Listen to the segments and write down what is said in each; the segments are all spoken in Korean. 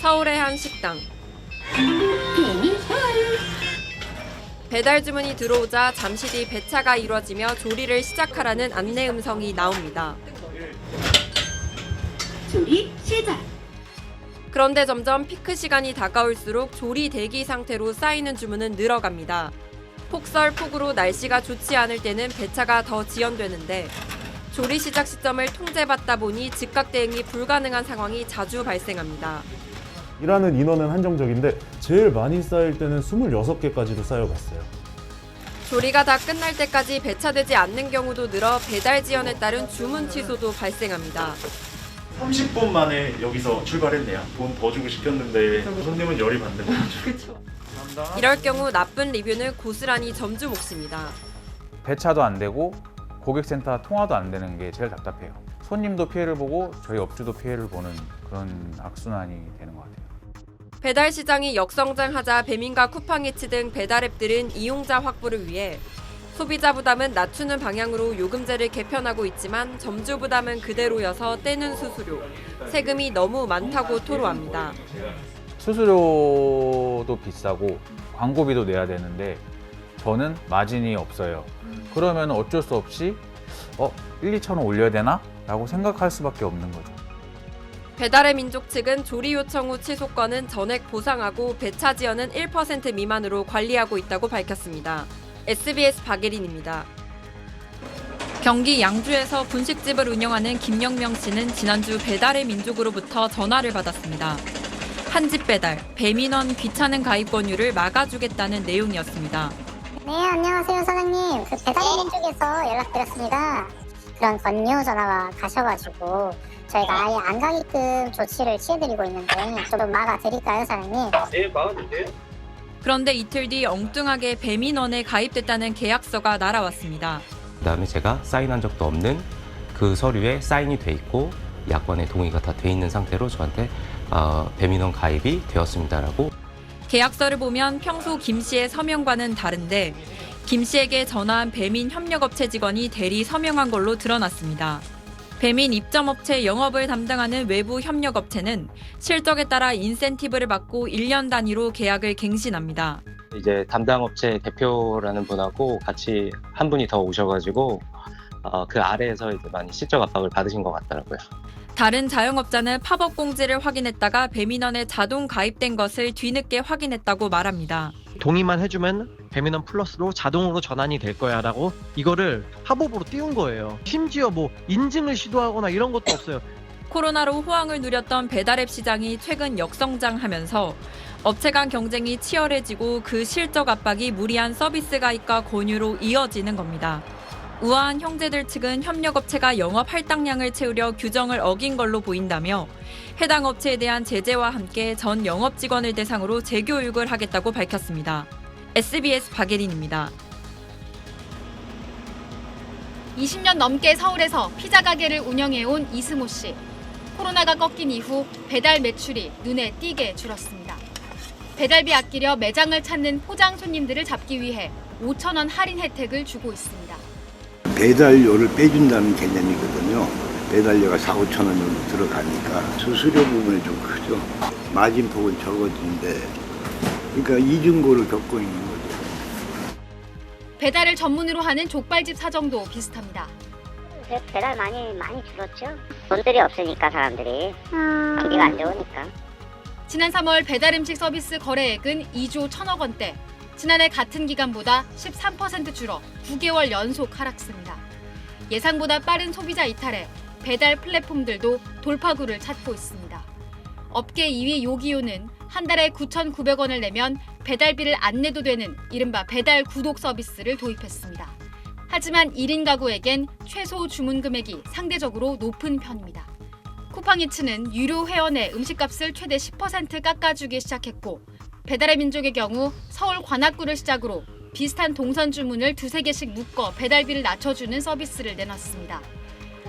서울의 한 식당. 배달 주문이 들어오자 잠시 뒤 배차가 이루어지며 조리를 시작하라는 안내 음성이 나옵니다. 조리 시작. 그런데 점점 피크 시간이 다가올수록 조리 대기 상태로 쌓이는 주문은 늘어갑니다. 폭설폭우로 날씨가 좋지 않을 때는 배차가 더 지연되는데 조리 시작 시점을 통제받다 보니 즉각 대응이 불가능한 상황이 자주 발생합니다. 일하는 인원은 한정적인데 제일 많이 쌓일 때는 26개까지도 쌓여갔어요. 조리가 다 끝날 때까지 배차되지 않는 경우도 늘어 배달 지연에 따른 주문 취소도 발생합니다. 30분 만에 여기서 출발했네요. 돈 더 주고 시켰는데 손님은 열이 받는 거죠. 감사합니다. 이럴 경우 나쁜 리뷰는 고스란히 점주 몫입니다. 배차도 안 되고 고객센터 통화도 안 되는 게 제일 답답해요. 손님도 피해를 보고 저희 업주도 피해를 보는 그런 악순환이 되는 것 같아요. 배달 시장이 역성장하자 배민과 쿠팡이츠 등 배달 앱들은 이용자 확보를 위해 소비자 부담은 낮추는 방향으로 요금제를 개편하고 있지만 점주 부담은 그대로여서 떼는 수수료, 세금이 너무 많다고 토로합니다. 수수료도 비싸고 광고비도 내야 되는데 저는 마진이 없어요. 그러면 어쩔 수 없이 1, 2천 원 올려야 되나? 라고 생각할 수밖에 없는 거죠. 배달의 민족 측은 조리 요청 후 취소권은 전액 보상하고 배차 지연은 1% 미만으로 관리하고 있다고 밝혔습니다. SBS 박예린입니다. 경기 양주에서 분식집을 운영하는 김영명 씨는 지난주 배달의 민족으로부터 전화를 받았습니다. 한집 배달, 배민원 귀찮은 가입 권유를 막아주겠다는 내용이었습니다. 네, 안녕하세요, 사장님. 배달의 민족에서 연락드렸습니다. 그런 권유 전화가 가셔가지고 저희가 아예 안 가게끔 조치를 취해드리고 있는데 좀 막아드릴까요, 사장님? 네, 막아주세요. 그런데 이틀 뒤 엉뚱하게 배민원에 가입됐다는 계약서가 날아왔습니다. 그다음에 제가 사인한 적도 없는 그 서류에 사인이 돼 있고 야권의 동의가 다 돼 있는 상태로 저한테 배민원 가입이 되었습니다라고. 계약서를 보면 평소 김 씨의 서명과는 다른데 김 씨에게 전화한 배민 협력업체 직원이 대리 서명한 걸로 드러났습니다. 배민 입점업체 영업을 담당하는 외부 협력업체는 실적에 따라 인센티브를 받고 1년 단위로 계약을 갱신합니다. 이제 담당 업체 대표라는 분하고 같이 한 분이 더 오셔가지고 그 아래에서 이제 많이 실적 압박을 받으신 것 같더라고요. 다른 자영업자는 팝업 공지를 확인했다가 배민원에 자동 가입된 것을 뒤늦게 확인했다고 말합니다. 동의만 해주면 배민원 플러스로 자동으로 전환이 될 거야 라고 이거를 합법으로 띄운 거예요. 심지어 뭐 인증을 시도하거나 이런 것도 없어요. 코로나로 호황을 누렸던 배달앱 시장이 최근 역성장하면서 업체 간 경쟁이 치열해지고 그 실적 압박이 무리한 서비스 가입과 권유로 이어지는 겁니다. 우아한 형제들 측은 협력업체가 영업 할당량을 채우려 규정을 어긴 걸로 보인다며 해당 업체에 대한 제재와 함께 전 영업 직원을 대상으로 재교육을 하겠다고 밝혔습니다. SBS 박예린입니다. 20년 넘게 서울에서 피자 가게를 운영해온 이승호 씨. 코로나가 꺾인 이후 배달 매출이 눈에 띄게 줄었습니다. 배달비 아끼려 매장을 찾는 포장 손님들을 잡기 위해 5,000원 할인 혜택을 주고 있습니다. 배달료를 빼준다는 개념이거든요. 배달료가 4, 5천 원 정도 들어가니까 수수료 부분이 좀 크죠. 마진폭은 적어진데 그러니까 이중고를 겪고 있는 거죠. 배달을 전문으로 하는 족발집 사정도 비슷합니다. 배달 많이 줄었죠. 돈들이 없으니까 사람들이 경기가 안 좋으니까. 지난 3월 배달 음식 서비스 거래액은 2조 1천억 원대. 지난해 같은 기간보다 13% 줄어 9개월 연속 하락세입니다. 예상보다 빠른 소비자 이탈에 배달 플랫폼들도 돌파구를 찾고 있습니다. 업계 2위 요기요는 한 달에 9,900원을 내면 배달비를 안 내도 되는 이른바 배달 구독 서비스를 도입했습니다. 하지만 1인 가구에겐 최소 주문 금액이 상대적으로 높은 편입니다. 쿠팡이츠는 유료 회원의 음식값을 최대 10% 깎아주기 시작했고 배달의 민족의 경우 서울 관악구를 시작으로 비슷한 동선 주문을 2-3개씩 묶어 배달비를 낮춰주는 서비스를 내놨습니다.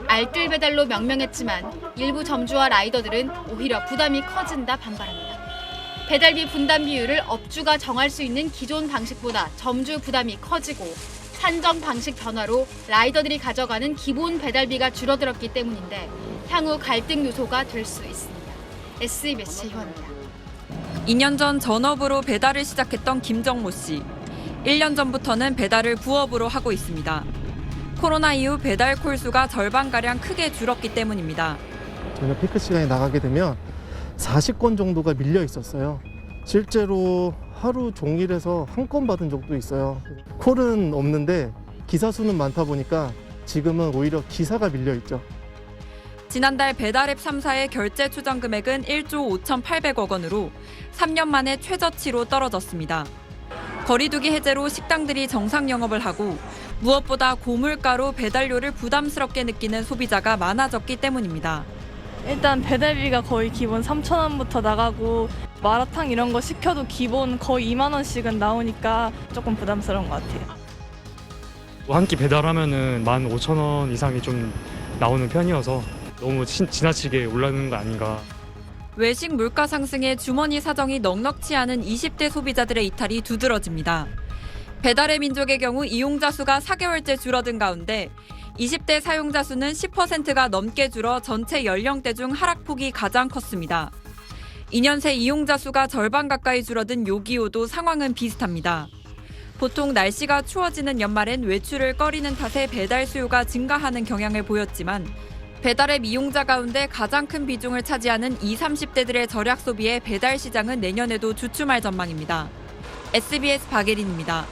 알뜰 배달로 명명했지만 일부 점주와 라이더들은 오히려 부담이 커진다 반발합니다. 배달비 분담 비율을 업주가 정할 수 있는 기존 방식보다 점주 부담이 커지고 산정 방식 변화로 라이더들이 가져가는 기본 배달비가 줄어들었기 때문인데 향후 갈등 요소가 될 수 있습니다. SBS 희원입니다. 2년 전 전업으로 배달을 시작했던 김정모 씨. 1년 전부터는 배달을 부업으로 하고 있습니다. 코로나 이후 배달 콜수가 절반가량 크게 줄었기 때문입니다. 저희가 피크 시간에 나가게 되면 40건 정도가 밀려 있었어요. 실제로 하루 종일에서 한 건 받은 적도 있어요. 콜은 없는데 기사 수는 많다 보니까 지금은 오히려 기사가 밀려 있죠. 지난달 배달앱 3사의 결제 추정 금액은 1조 5,800억 원으로 3년 만에 최저치로 떨어졌습니다. 거리두기 해제로 식당들이 정상 영업을 하고 무엇보다 고물가로 배달료를 부담스럽게 느끼는 소비자가 많아졌기 때문입니다. 일단 배달비가 거의 기본 3,000원부터 나가고 마라탕 이런 거 시켜도 기본 거의 2만 원씩은 나오니까 조금 부담스러운 것 같아요. 한 끼 배달하면은 15,000원 이상이 좀 나오는 편이어서 너무 지나치게 올라가는 거 아닌가. 외식 물가 상승에 주머니 사정이 넉넉치 않은 20대 소비자들의 이탈이 두드러집니다. 배달의 민족의 경우 이용자 수가 4개월째 줄어든 가운데 20대 사용자 수는 10%가 넘게 줄어 전체 연령대 중 하락폭이 가장 컸습니다. 2년 새 이용자 수가 절반 가까이 줄어든 요기요도 상황은 비슷합니다. 보통 날씨가 추워지는 연말엔 외출을 꺼리는 탓에 배달 수요가 증가하는 경향을 보였지만 배달앱 이용자 가운데 가장 큰 비중을 차지하는 20, 30대들의 절약 소비에 배달 시장은 내년에도 주춤할 전망입니다. SBS 박예린입니다.